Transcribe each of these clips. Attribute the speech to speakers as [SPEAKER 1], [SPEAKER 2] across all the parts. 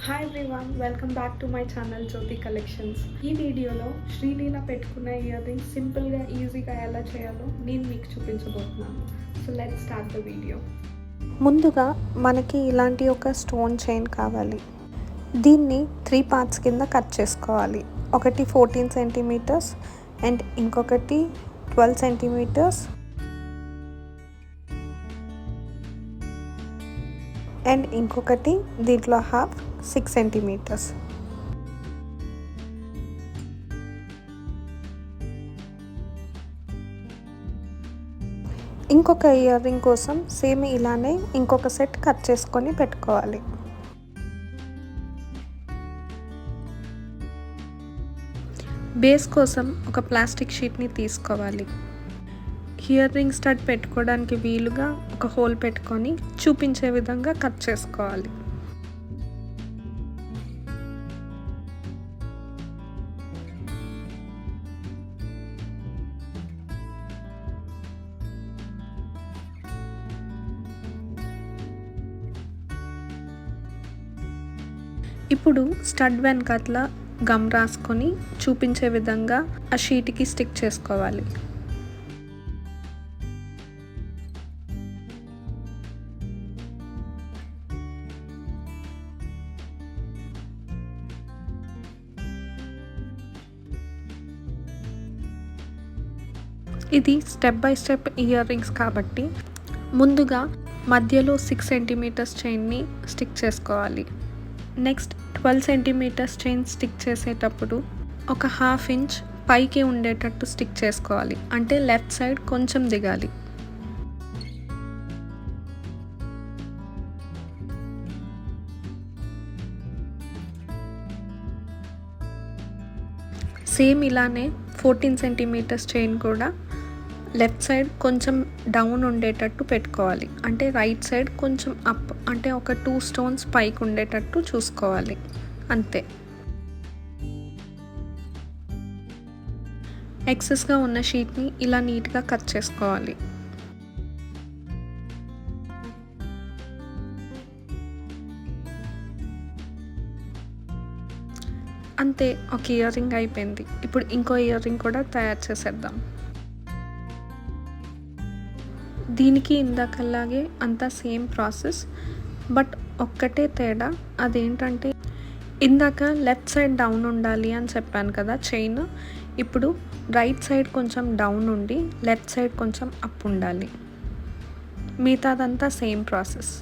[SPEAKER 1] Hi everyone, welcome back to my channel Jyothi collections. ఈ వీడియోలో శ్రీలీల పెట్టుకున్న ఇయర్ రింగ్స్ సింపుల్గా ఈజీగా ఎలా చేయాలో నేను మీకు చూపించబోతున్నాను. So let's start the video.
[SPEAKER 2] ముందుగా మనకి ఇలాంటి ఒక స్టోన్ చైన్ కావాలి. దీన్ని 3 పార్ట్స్ కింద కట్ చేసుకోవాలి. ఒకటి 14 సెంటీమీటర్స్ అండ్ ఇంకొకటి 12 సెంటీమీటర్స్ అండ్ ఇంకొకటి దీంట్లో హాఫ్ 6 సెంటీమీటర్స్. ఇంకొక ఇయర్ రింగ్ కోసం సేమ్ ఇలానే ఇంకొక సెట్ కట్ చేసుకొని పెట్టుకోవాలి. బేస్ కోసం ఒక ప్లాస్టిక్ షీట్ని తీసుకోవాలి. ఇయర్ రింగ్ స్టడ్ పెట్టుకోవడానికి వీలుగా ఒక హోల్ పెట్టుకొని చూపించే విధంగా కట్ చేసుకోవాలి. ఇప్పుడు స్టడ్ వెనకాతల గమ్ రాసుకొని చూపించే విధంగా ఆ షీట్కి స్టిక్ చేసుకోవాలి. ఇది step by step ear rings కాబట్టి ముందుగా మధ్యలో 6 సెంటీమీటర్స్ చైన్ని స్టిక్ చేసుకోవాలి. నెక్స్ట్ 12 సెంటీమీటర్స్ చైన్ స్టిక్ చేసేటప్పుడు ఒక 1/2 ఇంచ్ పైకి ఉండేటట్టు స్టిక్ చేసుకోవాలి. అంటే లెఫ్ట్ సైడ్ కొంచెం దిగాలి. సేమ్ ఇలానే 14 సెంటీమీటర్స్ చైన్ కూడా లెఫ్ట్ సైడ్ కొంచెం డౌన్ ఉండేటట్టు పెట్టుకోవాలి. అంటే రైట్ సైడ్ కొంచెం అప్, అంటే ఒక 2 స్టోన్స్ పైకి ఉండేటట్టు చూసుకోవాలి. అంతే. ఎక్సెస్గా ఉన్న షీట్ని ఇలా నీట్గా కట్ చేసుకోవాలి. అంతే, ఒక ఇయర్ రింగ్ అయిపోయింది. ఇప్పుడు ఇంకో ఇయర్ రింగ్ కూడా తయారు చేసేద్దాం. దీనికి ఇందాకలాగే అంతా సేమ్ ప్రాసెస్, బట్ ఒక్కటే తేడా. అదేంటంటే ఇందాక లెఫ్ట్ సైడ్ డౌన్ ఉండాలి అని చెప్పాను కదా చైన్. ఇప్పుడు రైట్ సైడ్ కొంచెం డౌన్ ఉండి లెఫ్ట్ సైడ్ కొంచెం అప్ ఉండాలి. మిగతాదంతా సేమ్ ప్రాసెస్.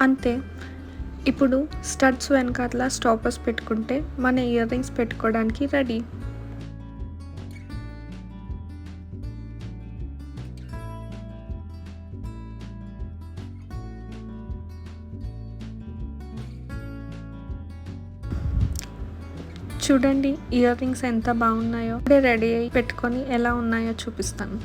[SPEAKER 2] అంతే. ఇప్పుడు స్టడ్స్ వెనకాతల స్టాపర్స్ పెట్టుకుంటే మన ఇయర్ రింగ్స్ పెట్టుకోవడానికి రెడీ. చూడండి ఇయర్ రింగ్స్ ఎంత బాగున్నాయో. ఇప్పుడే రెడీ అయ్యి పెట్టుకొని ఎలా ఉన్నాయో చూపిస్తాను.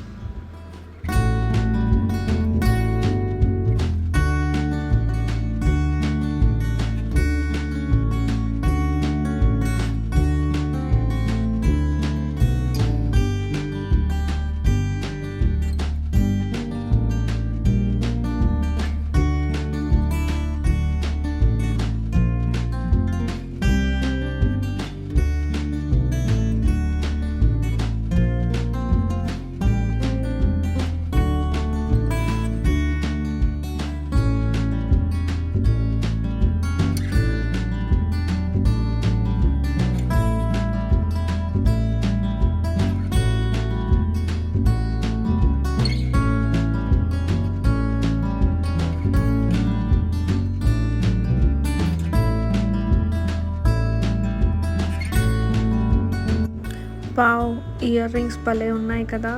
[SPEAKER 2] వావ్, ఇయర్ రింగ్స్ భలే ఉన్నాయి కదా.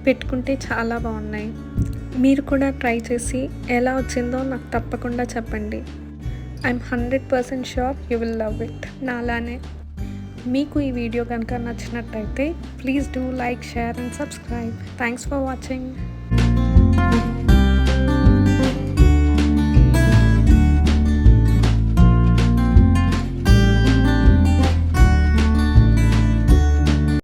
[SPEAKER 2] పెట్టుకుంటే చాలా బాగున్నాయి. మీరు కూడా ట్రై చేసి ఎలా వచ్చిందో నాకు తప్పకుండా చెప్పండి. I'm 100% sure you will love it. నాలానే. మీకు ఈ వీడియో కనుక నచ్చినట్టయితే please do like, share and subscribe. Thanks for watching.